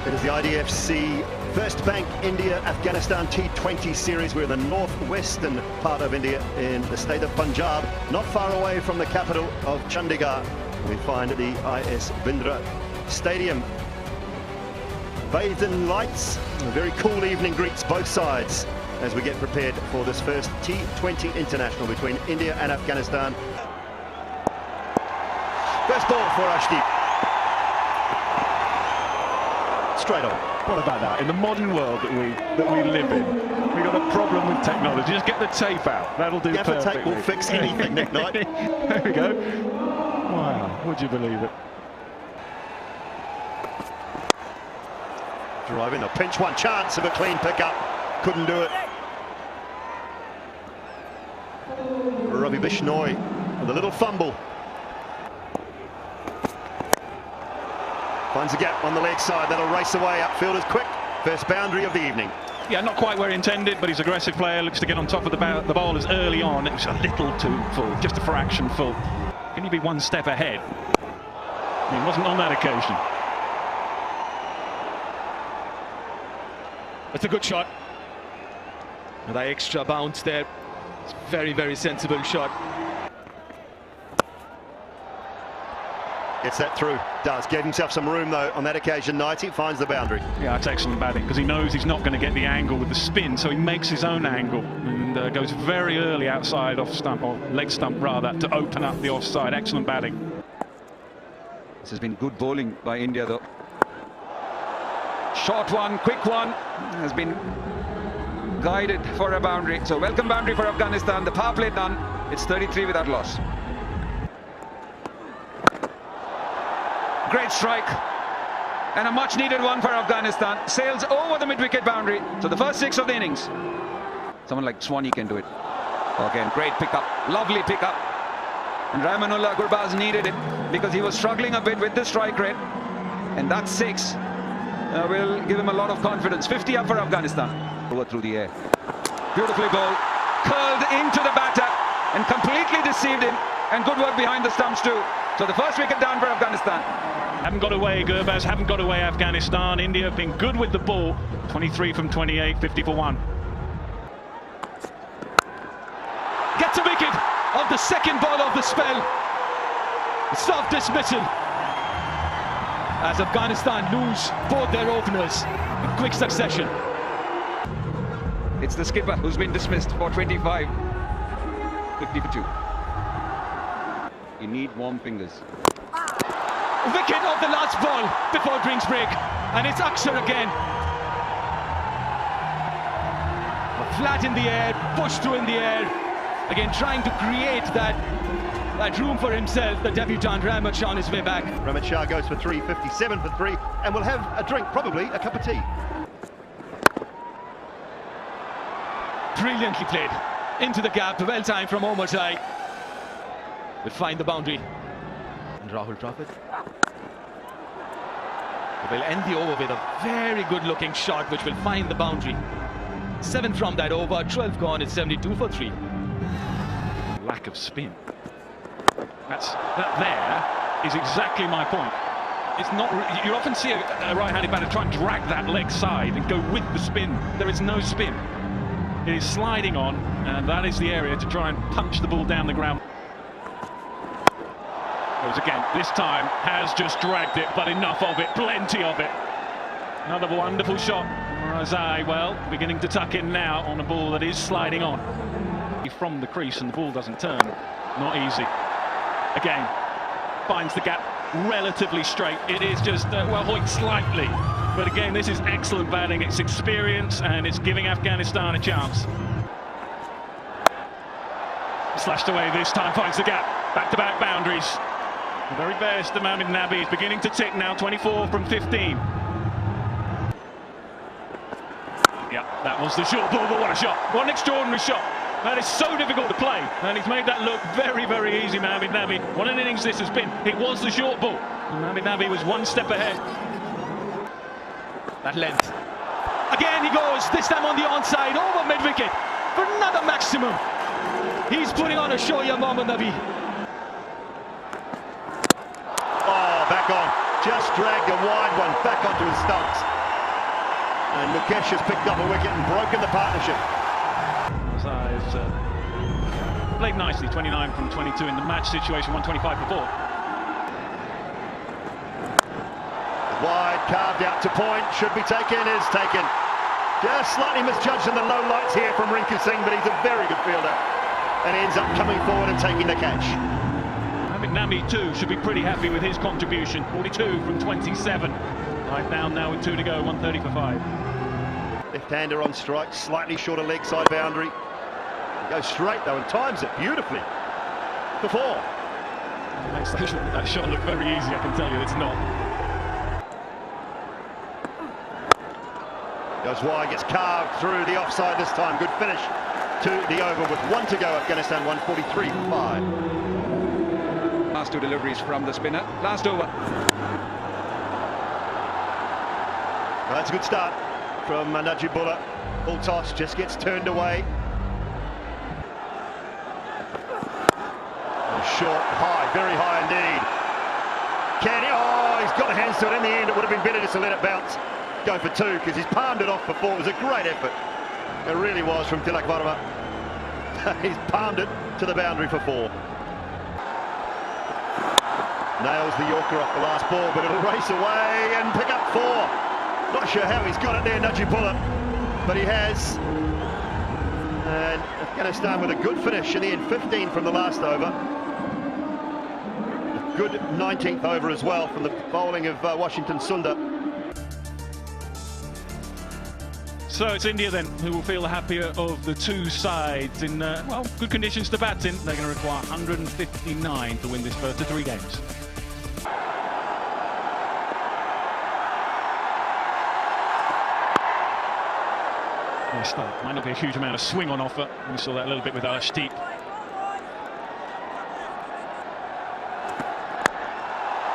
It is the IDFC First Bank India Afghanistan T20 series. We're in the northwestern part of India in the state of Punjab, not far away from the capital of Chandigarh. We find the IS Bindra Stadium. Bathed in lights, a very cool evening greets both sides as we get prepared for this first T20 international between India and Afghanistan. First ball for Ashdeep. Straight on. What about that? In the modern world that we live in, we've got a problem with technology. Just get the tape out. That'll do perfectly. Gaffer tape will fix anything, Nick Knight. There we go. Wow, would you believe it? Driving a pinch one, chance of a clean pickup. Couldn't do it. Ravi Bishnoi with a little fumble. Finds a gap on the leg side, that'll race away, upfield is quick. First boundary of the evening. Yeah, not quite where intended, but he's an aggressive player, looks to get on top of the ball as early on. It was a little too full, just a fraction full. Can you be one step ahead? He wasn't on that occasion. That's a good shot. And that extra bounce there. It's a very, very sensible shot. Gets that through, does. Gave himself some room though on that occasion. Knighty finds the boundary. Yeah, it's excellent batting because he knows he's not going to get the angle with the spin, so he makes his own angle and goes very early outside off stump, or leg stump rather, to open up the offside. Excellent batting. This has been good bowling by India though. Short one, quick one, has been guided for a boundary. So welcome boundary for Afghanistan. The power play done. It's 33 without loss. Great strike and a much needed one for Afghanistan. Sails over the mid-wicket boundary. So the first 6 of the innings. Someone like Swanee can do it. Again, great pickup, lovely pickup. And Rahmanullah Gurbaz needed it because he was struggling a bit with the strike rate. And that 6 will give him a lot of confidence. 50 up for Afghanistan. Over through the air. Beautifully bowled. Curled into the batter and completely deceived him. And good work behind the stumps too. So the first wicket down for Afghanistan. Haven't got away Gurbaz, haven't got away Afghanistan. India have been good with the ball. 23 from 28, 50 for 1. Gets a wicket on the second ball of the spell. Soft dismissal. As Afghanistan lose both their openers in quick succession. It's the skipper who's been dismissed for 25. 50 for 2. You need warm fingers. Wicket of the last ball before drinks break, and it's Akshar again. Flat in the air, pushed through in the air. Again, trying to create that room for himself. The debutant Rahmat Shah on his way back. Rahmat Shah goes for 3, 57 for 3, and will have a drink, probably a cup of tea. Brilliantly played. Into the gap, well timed from Omar Shai. Will find the boundary. And Rahul drop it. Will end the over with a very good looking shot which will find the boundary. 7 from that over, 12 gone, it's 72 for 3. Lack of spin. That there is exactly my point. It's not. You often see a right-handed batter try and drag that leg side and go with the spin. There is no spin. It is sliding on, and that is the area to try and punch the ball down the ground. Again, this time has just dragged it, but enough of it, plenty of it. Another wonderful shot. Razai, well, beginning to tuck in now on a ball that is sliding on. From the crease and the ball doesn't turn. Not easy. Again, finds the gap relatively straight. It is just, well, hoiked slightly. But again, this is excellent batting. It's experience and it's giving Afghanistan a chance. Slashed away this time, finds the gap. Back-to-back boundaries. The very best of Mohammad Nabi is beginning to tick now, 24 from 15. Yeah, that was the short ball, but what a shot. What an extraordinary shot. That is so difficult to play, and he's made that look very, very easy, Mohammad Nabi. What an innings this has been. It was the short ball. Mohammad Nabi was one step ahead. That length. Again he goes, this time on the onside, over mid-wicket for another maximum. He's putting on a show here, Mohammad Nabi. Oh, back on. just dragged a wide one back onto his stumps. And Mukesh has picked up a wicket and broken the partnership. Played nicely, 29 from 22 in the match situation, 125 for 4. Wide, carved out to point, should be taken, is taken. Just slightly misjudged in the low lights here from Rinku Singh, but he's a very good fielder. And he ends up coming forward and taking the catch. I think Nami too should be pretty happy with his contribution, 42 from 27. Right down now with 2 to go, 130 for 5. Left-hander on strike, slightly shorter leg side boundary. Goes straight though and times it beautifully for 4. Makes that shot look very easy, I can tell you it's not. Goes wide, gets carved through the offside this time. Good finish to the over with 1 to go. Afghanistan 143 for 5. Last 2 deliveries from the spinner. Last over. Well, that's a good start from Najibullah. Full toss, just gets turned away. Short, high, very high indeed. Can he? Oh, he's got the hands to it. In the end, it would have been better just to let it bounce. Go for 2, because he's palmed it off before. It was a great effort. It really was from Tilak Varma. He's palmed it to the boundary for 4. Nails the Yorker off the last ball, but it'll race away and pick up 4. Not sure how he's got it there, Najibullah, but he has. And Afghanistan with a good finish in the end, 15 from the last over. Good 19th over as well from the bowling of Washington Sundar. So it's India then who will feel the happier of the 2 sides in, well, good conditions to bat in. They're going to require 159 to win this first of 3 games. Nice start. Might not be a huge amount of swing on offer. We saw that a little bit with Arshdeep.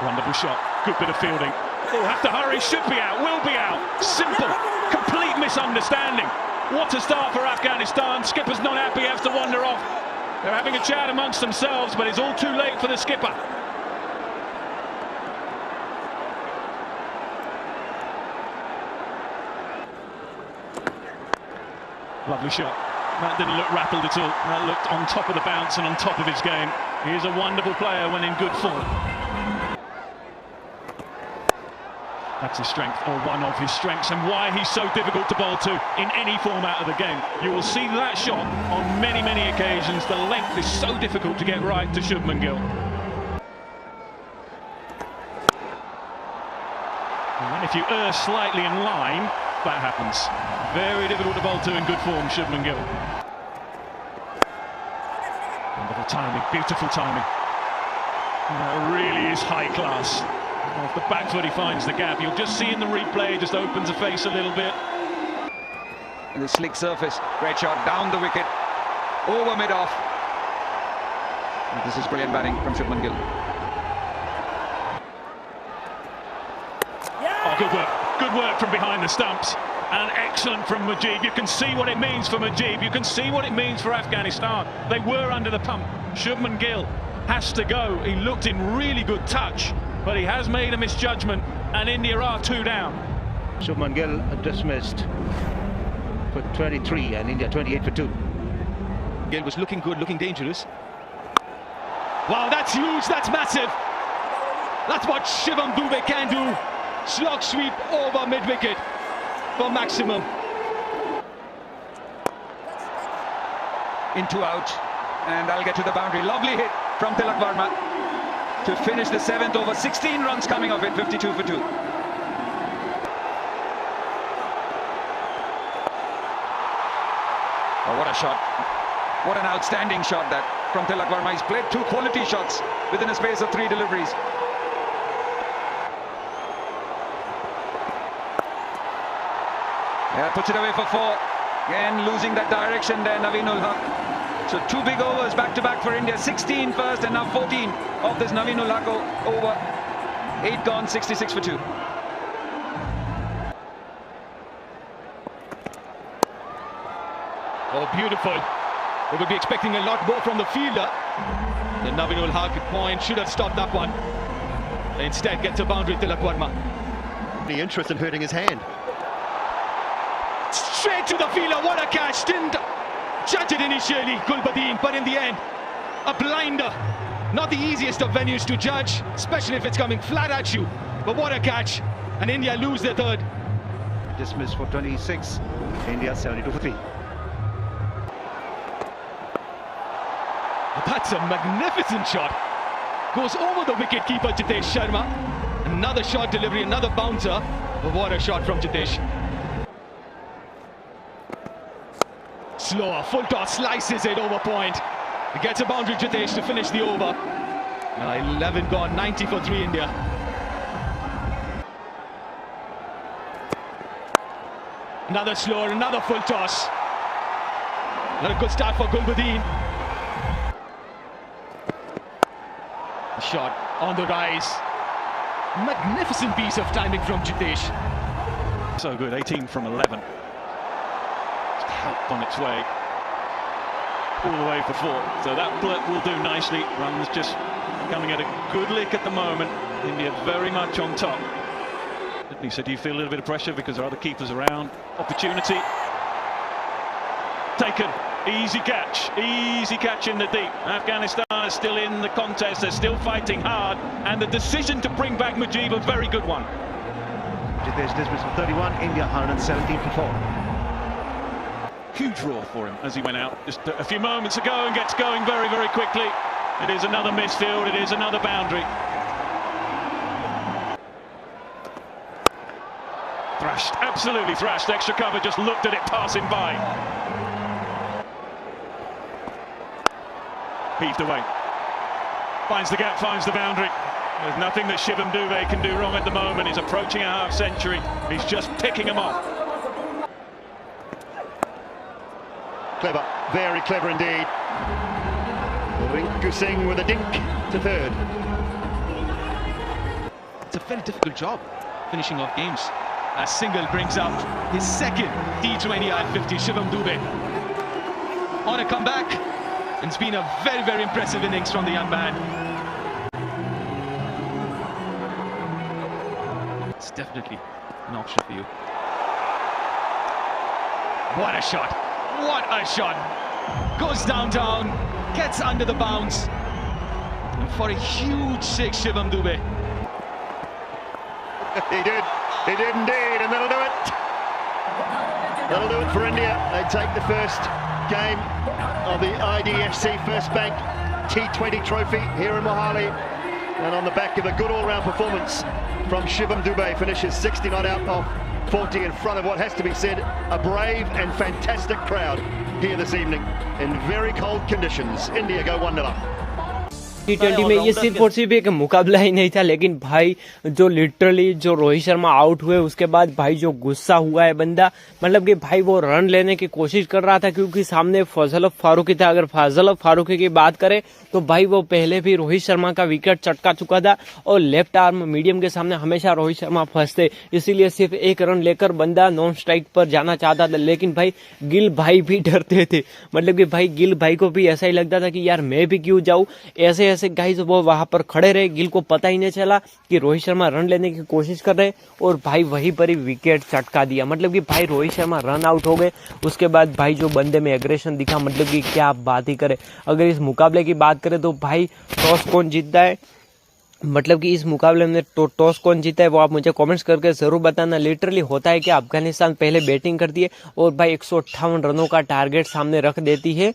Wonderful shot. Good bit of fielding. Oh, have to hurry. Should be out. Will be out. Simple. Complete misunderstanding. What a start for Afghanistan. Skipper's not happy. Has to wander off. They're having a chat amongst themselves, but it's all too late for the skipper. Lovely shot. That didn't look rattled at all. That looked on top of the bounce and on top of his game. He is a wonderful player when in good form. That's his strength, or one of his strengths, and why he's so difficult to bowl to in any format of the game. You will see that shot on many, many occasions. The length is so difficult to get right to Shubman Gill. And if you err slightly in line, that happens. Very difficult to bowl to in good form, Shubman Gill. Wonderful timing, beautiful timing. That really is high class. Off the back foot he finds the gap. You'll just see in the replay, just opens the face a little bit. And the slick surface, great shot down the wicket, over mid-off. This is brilliant batting from Shubman Gill. Oh, good work from behind the stumps. And excellent from Mujib. You can see what it means for Mujib. You can see what it means for Afghanistan. They were under the pump. Shubman Gill has to go. He looked in really good touch, but he has made a misjudgment, and India are 2 down. Shubman Gill dismissed for 23 and India 28 for 2. Gill was looking good, looking dangerous. Wow, that's huge, that's massive. That's what Shivam Dube can do. Slog sweep over mid-wicket for maximum. Into out, and I'll get to the boundary. Lovely hit from Tilak Varma to finish the 7th over. 16 runs coming off it, 52 for 2. Oh, what a shot. What an outstanding shot that from Tilak Varma. He's played 2 quality shots within a space of 3 deliveries. Yeah, puts it away for 4. Again, losing that direction there, Naveenul Haq. So 2 big overs back-to-back for India. 16 first and now 14 of this Naveenul Haq over. 8 gone, 66 for 2. Oh, beautiful. They will be expecting a lot more from the fielder. The Naveenul Haq point should have stopped that one. Instead gets a boundary, Tilak Verma. Any interest in hurting his hand? Straight to the fielder, what a catch. Didn't judge it initially, Gulbadin, but in the end, a blinder. Not the easiest of venues to judge, especially if it's coming flat at you. But what a catch, and India lose their third. Dismissed for 26, India 72 for 3. That's a magnificent shot. Goes over the wicket-keeper Jitesh Sharma. Another shot delivery, another bouncer. But what a shot from Jitesh. Slower, full toss, slices it over point. He gets a boundary, Jitesh, to finish the over. 11 gone, 90 for 3 India. Another slower, another full toss. Not a good start for Gulbadin. Shot on the rise. Magnificent piece of timing from Jitesh. So good, 18 from 11. Just helped on its way. All the way for 4. So that will do nicely. Runs just coming at a good lick at the moment. India very much on top. He said, do you feel a little bit of pressure because there are other keepers around? Opportunity. Taken. Easy catch in the deep. Afghanistan is still in the contest, they're still fighting hard, and the decision to bring back Mujib, a very good one. Jitesh dismissed for 31, India 117 for 4. Huge roar for him as he went out just a few moments ago and gets going very, very quickly. It is another misfield, it is another boundary. Thrashed, absolutely thrashed. Extra cover, just looked at it passing by. Heaved away. Finds the gap, finds the boundary. There's nothing that Shivam Dube can do wrong at the moment. He's approaching a half century. He's just picking them off. Clever, very clever indeed. Rinku Singh with a dink to third. It's a very difficult job finishing off games. A single brings out his second T20 IL50, Shivam Dube. On a comeback. It's been a very, very impressive innings from the young man. It's definitely an option for you. What a shot! What a shot! Goes downtown, gets under the bounce. And for a huge 6, Shivam Dube. He did indeed, and that'll do it. That'll do it for India. They take the first game of the IDFC First Bank T20 trophy here in Mohali, and on the back of a good all-round performance from Shivam Dube, finishes 60 not out of 40 in front of what has to be said, a brave and fantastic crowd here this evening in very cold conditions. India go 1-0 up. T20 में ये सिर्फ और सिर्फ एक मुकाबला ही नहीं था, लेकिन भाई जो लिटरली जो रोहित शर्मा आउट हुए उसके बाद भाई जो गुस्सा हुआ है बंदा, मतलब कि भाई वो रन लेने की कोशिश कर रहा था क्योंकि सामने फजल फारूकी था। अगर फजल फारूकी की बात करें तो भाई वो पहले भी रोहित शर्मा का विकेट चटका चुका था और लेफ्ट आर्म मीडियम के सामने हमेशा रोहित शर्मा फंसते, इसीलिए सिर्फ एक रन लेकर बंदा नॉन स्ट्राइक पर जाना चाहता था। लेकिन भाई गिल भाई भी डरते थे, मतलब कि भाई गिल भाई को भी ऐसा ही लगता था कि यार मैं भी क्यों जाऊं। ऐसे गाइस वो वहां पर खड़े रहे, गिल को पता ही नहीं चला कि रोहित शर्मा रन लेने की कोशिश कर रहे और भाई वहीं पर ही विकेट चटका दिया। मतलब कि भाई रोहित शर्मा रन आउट हो गए। उसके बाद भाई जो बंदे में एग्रेशन दिखा, मतलब कि क्या बात ही करे। अगर इस मुकाबले की बात करें तो भाई टॉस कौन जीतता है, मतलब कि इस मुकाबले में टॉस कौन जीता है वो आप मुझे कमेंट्स करके जरूर बताना। लिटरली होता है कि अफगानिस्तान पहले बैटिंग करती है और भाई 158 रनों का टारगेट सामने रख देती है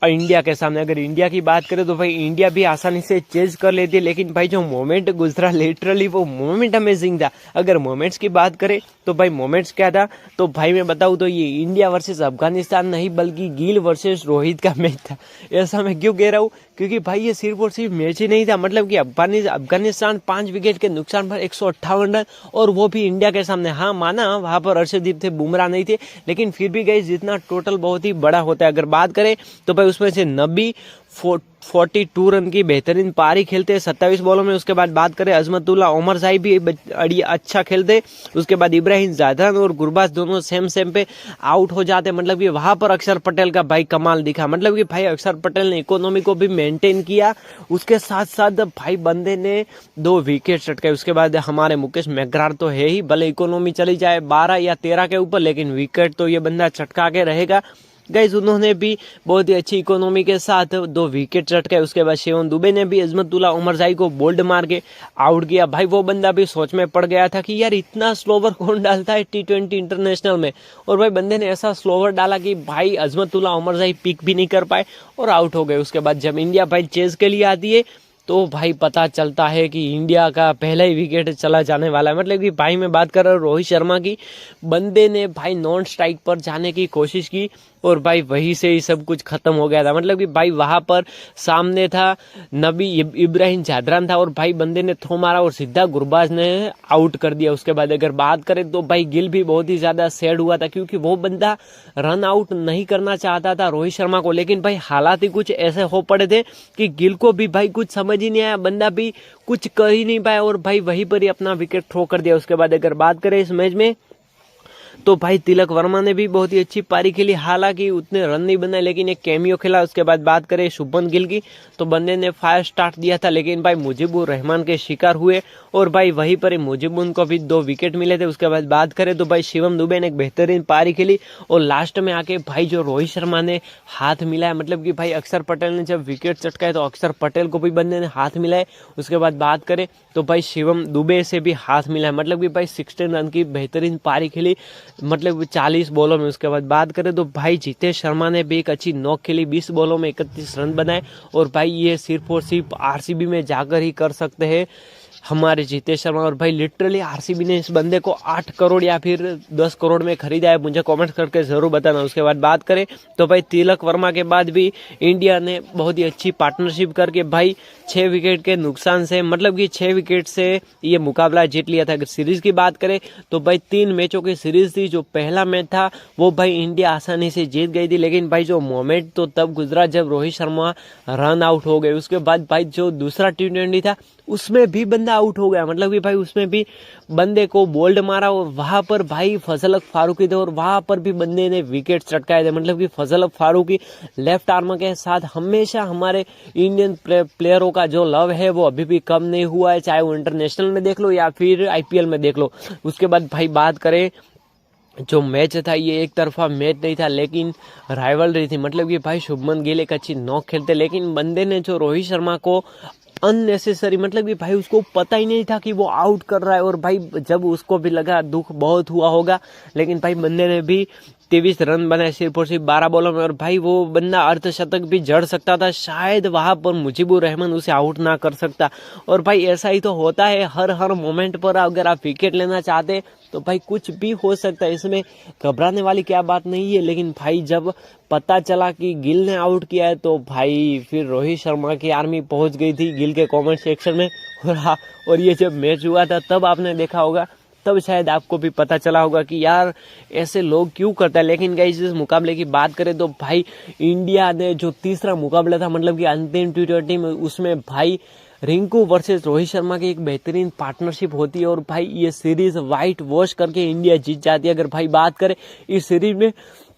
इंडिया के सामने। अगर इंडिया की बात करें तो भाई इंडिया भी आसानी से चेज कर लेती है, लेकिन भाई जो मोमेंट गुजरा लिटरली वो मोमेंट अमेजिंग था। अगर मोमेंट्स की बात करें तो भाई मोमेंट्स क्या था, तो भाई मैं बताऊं तो ये इंडिया वर्सेस अफगानिस्तान नहीं बल्कि गिल वर्सेस रोहित का मैच था। ऐसा मैं क्यों कह रहा हूँ, क्योंकि भाई ये सिर्फ और सिर्फ मैच ही नहीं था, मतलब कि अफगानिस्तान 5 विकेट के नुकसान पर 158 रन और वो भी इंडिया के सामने। हाँ माना वहां पर अर्शदीप थे, बुमराह नहीं थे, लेकिन फिर भी गई जितना टोटल बहुत ही बड़ा होता है। अगर बात करें तो भाई उसमें से नबी 42 रन की बेहतरीन पारी खेलते हैं 27 बॉलों में। उसके बाद बात करें अजमतुल्ला उमर जाई भी अच्छा खेलते। उसके बाद इब्राहिम जादरान और गुरबाज दोनों सेम पे आउट हो जाते। मतलब कि वहां पर अक्षर पटेल का भाई कमाल दिखा। मतलब कि भाई अक्षर पटेल ने इकोनॉमी को भी मेंटेन किया, उसके साथ साथ भाई बंदे ने 2 विकेट चटकाए। उसके बाद हमारे मुकेश मैग्रार तो है ही, भले इकोनॉमी चली जाए 12 या 13 के ऊपर, लेकिन विकेट तो ये बंदा चटका के रहेगा। गाइस उन्होंने भी बहुत ही अच्छी इकोनॉमी के साथ 2 विकेट चटकाए। उसके बाद शिवम दुबे ने भी अजमतुल्ला उमरजाई को बोल्ड मार के आउट किया। भाई वो बंदा भी सोच में पड़ गया था कि यार इतना स्लोवर कौन डालता है T20 इंटरनेशनल में, और भाई बंदे ने ऐसा स्लोवर डाला कि भाई अजमतुल्ला उमरजाई पिक भी नहीं कर पाए और आउट हो गए। उसके बाद जब इंडिया भाई चेज के लिए आती है तो भाई पता चलता है कि इंडिया का पहला ही विकेट चला जाने वाला है। मतलब कि भाई मैं बात कर रहा हूँ रोहित शर्मा की, बंदे ने भाई नॉन स्ट्राइक पर जाने की कोशिश की और भाई वहीं से ही सब कुछ खत्म हो गया था। मतलब कि भाई वहां पर सामने था नबी इब्राहिम जादरान था और भाई बंदे ने थ्रो मारा और सीधा गुरबाज ने आउट कर दिया। उसके बाद अगर बात करें तो भाई गिल भी बहुत ही ज्यादा सैड हुआ था, क्योंकि वो बंदा रन आउट नहीं करना चाहता था रोहित शर्मा को, लेकिन भाई हालात ही कुछ ऐसे हो पड़े थे कि गिल को भी भाई कुछ समझ ही नहीं आया, बंदा भी कुछ कर ही नहीं पाया और भाई वहीं पर ही अपना विकेट थ्रो कर दिया। उसके बाद अगर बात करें इस मैच में तो भाई तिलक वर्मा ने भी बहुत ही अच्छी पारी खेली, हालांकि उतने रन नहीं बनाए लेकिन एक कैमियो खेला। उसके बाद बात करें शुभमन गिल की तो बंदे ने फायर स्टार्ट दिया था, लेकिन भाई मुजीबुर रहमान के शिकार हुए और भाई वहीं पर मुजीबुर को भी 2 विकेट मिले थे। उसके बाद बात करें तो भाई शिवम दुबे ने एक बेहतरीन पारी खेली और लास्ट में आके भाई जो रोहित शर्मा ने हाथ मिलाया, मतलब कि भाई अक्षर पटेल ने जब विकेट चटकाए तो अक्षर पटेल को भी बंदे ने हाथ मिलाए। उसके बाद बात करें तो भाई शिवम दुबे से भी हाथ मिलाया, मतलब कि भाई 16 रन की बेहतरीन पारी खेली, मतलब 40 बॉलों में। उसके बाद बात करें तो भाई जितेश शर्मा ने भी एक अच्छी नॉक खेली, 20 बॉलों में 31 रन बनाए और भाई ये सिर्फ और सिर्फ आरसीबी में जाकर ही कर सकते हैं हमारे जितेश शर्मा। और भाई लिटरली आरसीबी ने इस बंदे को 8 करोड़ या फिर 10 करोड़ में खरीदा है, मुझे कमेंट करके जरूर बताना। उसके बाद बात करें तो भाई तिलक वर्मा के बाद भी इंडिया ने बहुत ही अच्छी पार्टनरशिप करके भाई 6 विकेट के नुकसान से, मतलब कि 6 विकेट से ये मुकाबला जीत लिया था। अगर सीरीज की बात करें तो भाई 3 मैचों की सीरीज थी, जो पहला मैच था वो भाई इंडिया आसानी से जीत गई थी, लेकिन भाई जो मोमेंट तो तब गुजरा जब रोहित शर्मा रन आउट हो गए। उसके बाद भाई जो दूसरा T20 था उसमें भी बंदा आउट हो गया, मतलब कि भाई उसमें भी बंदे को बोल्ड मारा और वहां पर भाई फजल फारूकी थे और वहां पर भी बंदे ने विकेट चटकाए थे। मतलब कि फजल फारूकी लेफ्ट आर्म के साथ हमेशा हमारे इंडियन प्लेयरों का जो लव है वो अभी भी कम नहीं हुआ है, चाहे वो इंटरनेशनल में देख लो या फिर IPL में देख लो। उसके बाद भाई बात करें जो मैच था ये एक तरफा मैच नहीं था लेकिन राइवलरी थी, मतलब कि भाई शुभमन गिल एक अच्छी नॉक खेलते, लेकिन बंदे ने जो रोहित शर्मा को अननेसेसरी, मतलब कि भाई उसको पता ही नहीं था कि वो आउट कर रहा है और भाई जब उसको भी लगा दुख बहुत हुआ होगा, लेकिन भाई बंदे ने भी 23 रन बनाए सिर्फ और सिर्फ 12 बॉलों में और भाई वो बंदा अर्धशतक भी जड़ सकता था, शायद वहां पर मुजीबुर रहमान उसे आउट ना कर सकता। और भाई ऐसा ही तो होता है हर मोमेंट पर, अगर आप विकेट लेना चाहते तो भाई कुछ भी हो सकता है, इसमें घबराने वाली क्या बात नहीं है। लेकिन भाई जब पता चला कि गिल ने आउट किया है तो भाई फिर रोहित शर्मा की आर्मी पहुंच गई थी गिल के कमेंट सेक्शन में और ये जब मैच हुआ था तब आपने देखा होगा, तब शायद आपको भी पता चला होगा कि यार ऐसे लोग क्यों करता है। लेकिन गाइस इस मुकाबले की बात करें तो भाई इंडिया ने जो तीसरा मुकाबला था, मतलब कि अंतिम T20 में, उसमें भाई रिंकू वर्सेस रोहित शर्मा की एक बेहतरीन पार्टनरशिप होती है और भाई ये सीरीज व्हाइट वॉश करके इंडिया जीत जाती है। अगर भाई बात करें इस सीरीज में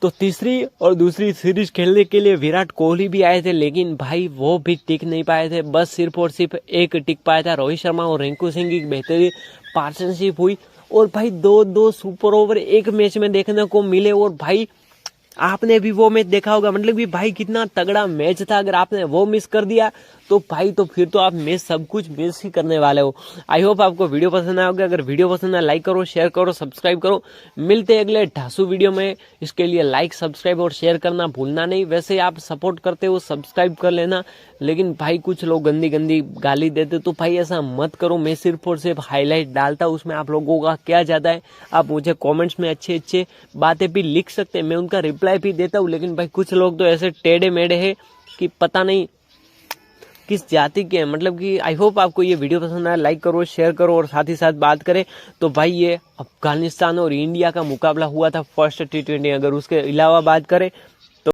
तो तीसरी और दूसरी सीरीज खेलने के लिए विराट कोहली भी आए थे, लेकिन भाई वो भी टिक नहीं पाए थे, बस सिर्फ और सिर्फ एक टिक पाया था। रोहित शर्मा और रिंकू सिंह की बेहतरीन पार्टनरशिप हुई और भाई 2-2 सुपर ओवर एक मैच में देखने को मिले और भाई आपने भी वो मैच देखा होगा, मतलब कि भाई कितना तगड़ा मैच था। अगर आपने वो मिस कर दिया तो भाई तो फिर तो आप मैच सब कुछ मिस ही करने वाले हो। आई होप आपको वीडियो पसंद आया होगा, अगर वीडियो पसंद आया लाइक करो, शेयर करो, सब्सक्राइब करो। मिलते हैं अगले ढासू वीडियो में, इसके लिए लाइक सब्सक्राइब और शेयर करना भूलना नहीं। वैसे आप सपोर्ट करते हो सब्सक्राइब कर लेना, लेकिन भाई कुछ लोग गंदी गंदी गाली देते तो भाई ऐसा मत करो। मैं सिर्फ और सिर्फ हाईलाइट डालता हूँ, उसमें आप लोगों का क्या जाता है। आप मुझे कमेंट्स में अच्छे अच्छे बातें भी लिख सकते हैं, मैं उनका रिप्लाई भी देता हूँ, लेकिन भाई कुछ लोग तो ऐसे टेढ़े मेढ़े हैं कि पता नहीं किस जाति के हैं। मतलब कि आई होप आपको ये वीडियो पसंद आया, लाइक करो, शेयर करो और साथ ही साथ बात करें तो भाई ये अफगानिस्तान और इंडिया का मुकाबला हुआ था फर्स्ट T20। अगर उसके अलावा बात करें